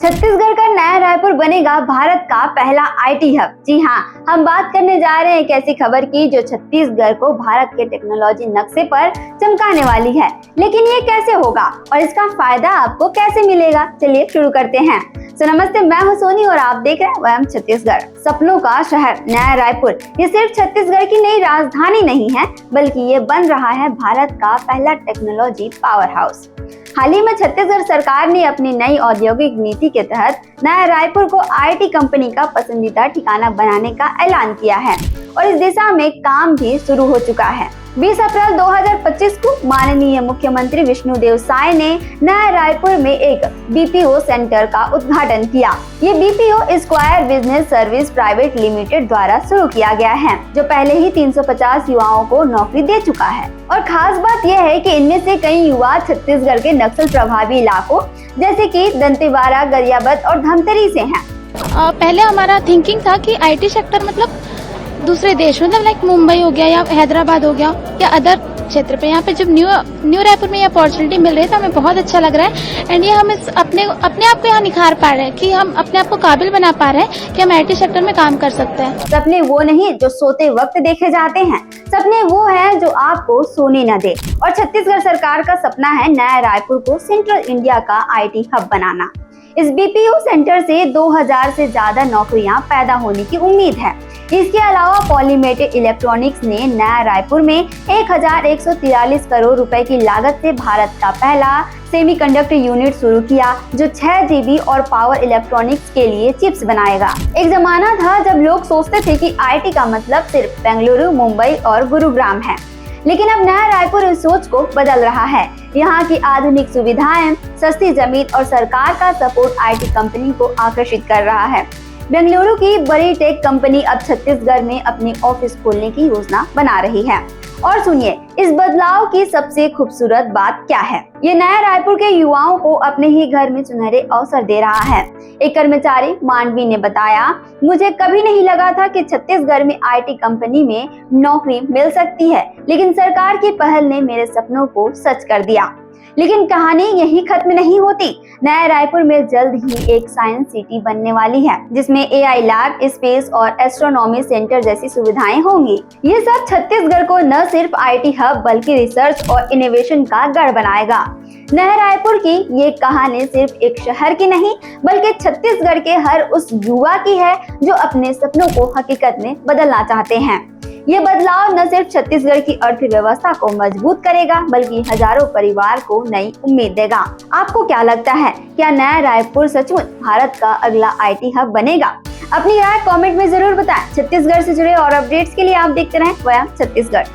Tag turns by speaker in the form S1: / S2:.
S1: छत्तीसगढ़ का नया रायपुर बनेगा भारत का पहला आईटी हब। जी हाँ, हम बात करने जा रहे हैं एक ऐसी खबर की जो छत्तीसगढ़ को भारत के टेक्नोलॉजी नक्शे पर चमकाने वाली है। लेकिन ये कैसे होगा और इसका फायदा आपको कैसे मिलेगा, चलिए शुरू करते हैं। तो नमस्ते, मैं हूं सोनी और आप देख रहे हैं वयम छत्तीसगढ़। सपनों का शहर नया रायपुर ये सिर्फ छत्तीसगढ़ की नई राजधानी नहीं है, बल्कि ये बन रहा है भारत का पहला टेक्नोलॉजी पावर हाउस। हाल ही में छत्तीसगढ़ सरकार ने अपनी नई औद्योगिक नीति के तहत नया रायपुर को आईटी कंपनी का पसंदीदा ठिकाना बनाने का ऐलान किया है और इस दिशा में काम भी शुरू हो चुका है। 20 अप्रैल 2025 को माननीय मुख्यमंत्री विष्णुदेव साय ने नया रायपुर में एक बीपीओ सेंटर का उद्घाटन किया। ये BPO square business service private limited द्वारा शुरू किया गया है, जो पहले ही 350 युवाओं को नौकरी दे चुका है। और खास बात यह है कि इनमें से कई युवा छत्तीसगढ़ के नक्सल प्रभावी इलाकों जैसे कि दंतेवाड़ा, गरियाबंद और धमतरी से हैं।
S2: पहले हमारा थिंकिंग था कि आईटी सेक्टर मतलब दूसरे देश मतलब लाइक मुंबई हो गया या हैदराबाद हो गया या अदर क्षेत्र पे, यहाँ पे जब न्यू रायपुर में ये अपॉर्चुनिटी मिल रही है तो हमें बहुत अच्छा लग रहा है। एंड ये हम अपने आप को यहाँ निखार पा रहे हैं कि हम अपने आप को काबिल बना पा रहे हैं कि हम आईटी सेक्टर में काम कर सकते हैं।
S1: सपने वो नहीं जो सोते वक्त देखे जाते हैं, सपने वो हैं जो आपको सोने न दे। और छत्तीसगढ़ सरकार का सपना है नया रायपुर को सेंट्रल इंडिया का आईटी हब बनाना। इस बीपीओ सेंटर से 2000 से ज्यादा नौकरियां पैदा होने की उम्मीद है। इसके अलावा पॉलीमेटेड इलेक्ट्रॉनिक्स ने नया रायपुर में 1143 करोड़ रुपए की लागत से भारत का पहला सेमीकंडक्टर यूनिट शुरू किया, जो 6 GB और पावर इलेक्ट्रॉनिक्स के लिए चिप्स बनाएगा। एक जमाना था जब लोग सोचते थे कि आईटी का मतलब सिर्फ बेंगलुरु, मुंबई और गुरुग्राम है, लेकिन अब नया रायपुर इस सोच को बदल रहा है। यहाँ की आधुनिक सुविधाएं, सस्ती जमीन और सरकार का सपोर्ट आईटी कंपनी को आकर्षित कर रहा है। बेंगलुरु की बड़ी टेक कंपनी अब छत्तीसगढ़ में अपनी ऑफिस खोलने की योजना बना रही है। और सुनिए, इस बदलाव की सबसे खूबसूरत बात क्या है। ये नया रायपुर के युवाओं को अपने ही घर में सुनहरे अवसर दे रहा है। एक कर्मचारी मांडवी ने बताया, मुझे कभी नहीं लगा था कि छत्तीसगढ़ में आईटी कंपनी में नौकरी मिल सकती है, लेकिन सरकार की पहल ने मेरे सपनों को सच कर दिया। लेकिन कहानी यही खत्म नहीं होती। नया रायपुर में जल्द ही एक साइंस सिटी बनने वाली है, जिसमें एआई लैब, स्पेस और एस्ट्रोनॉमी सेंटर जैसी सुविधाएं होंगी। ये सब छत्तीसगढ़ को न सिर्फ आईटी हब बल्कि रिसर्च और इनोवेशन का गढ़ बनाएगा। नया रायपुर की ये कहानी सिर्फ एक शहर की नहीं, बल्कि छत्तीसगढ़ के हर उस युवा की है जो अपने सपनों को हकीकत में बदलना चाहते हैं। ये बदलाव न सिर्फ छत्तीसगढ़ की अर्थव्यवस्था को मजबूत करेगा, बल्कि हजारों परिवार को नई उम्मीद देगा। आपको क्या लगता है, क्या नया रायपुर सचमुच भारत का अगला आईटी हब बनेगा? अपनी राय कमेंट में जरूर बताएं। छत्तीसगढ़ से जुड़े और अपडेट्स के लिए आप देखते रहें वयम छत्तीसगढ़।